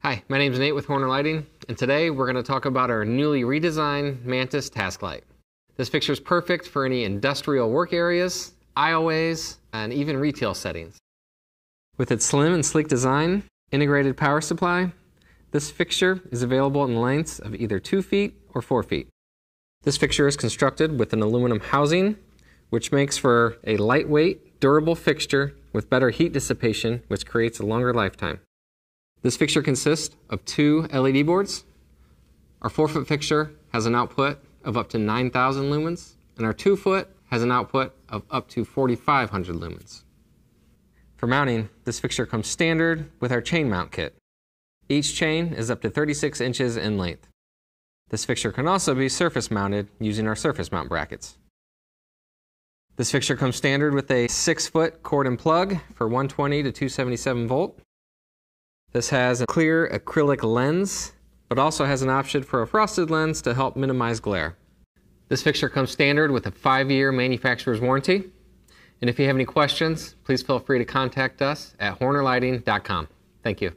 Hi, my name is Nate with Horner Lighting, and today we're going to talk about our newly redesigned Mantis task light. This fixture is perfect for any industrial work areas, aisleways, and even retail settings. With its slim and sleek design, integrated power supply, this fixture is available in lengths of either 2 feet or 4 feet. This fixture is constructed with an aluminum housing, which makes for a lightweight, durable fixture with better heat dissipation, which creates a longer lifetime. This fixture consists of 2 LED boards. Our 4-foot fixture has an output of up to 9,000 lumens, and our 2-foot has an output of up to 4,500 lumens. For mounting, this fixture comes standard with our chain mount kit. Each chain is up to 36 inches in length. This fixture can also be surface mounted using our surface mount brackets. This fixture comes standard with a 6-foot cord and plug for 120 to 277 volt. This has a clear acrylic lens, but also has an option for a frosted lens to help minimize glare. This fixture comes standard with a 5-year manufacturer's warranty. And if you have any questions, please feel free to contact us at hornerlighting.com. Thank you.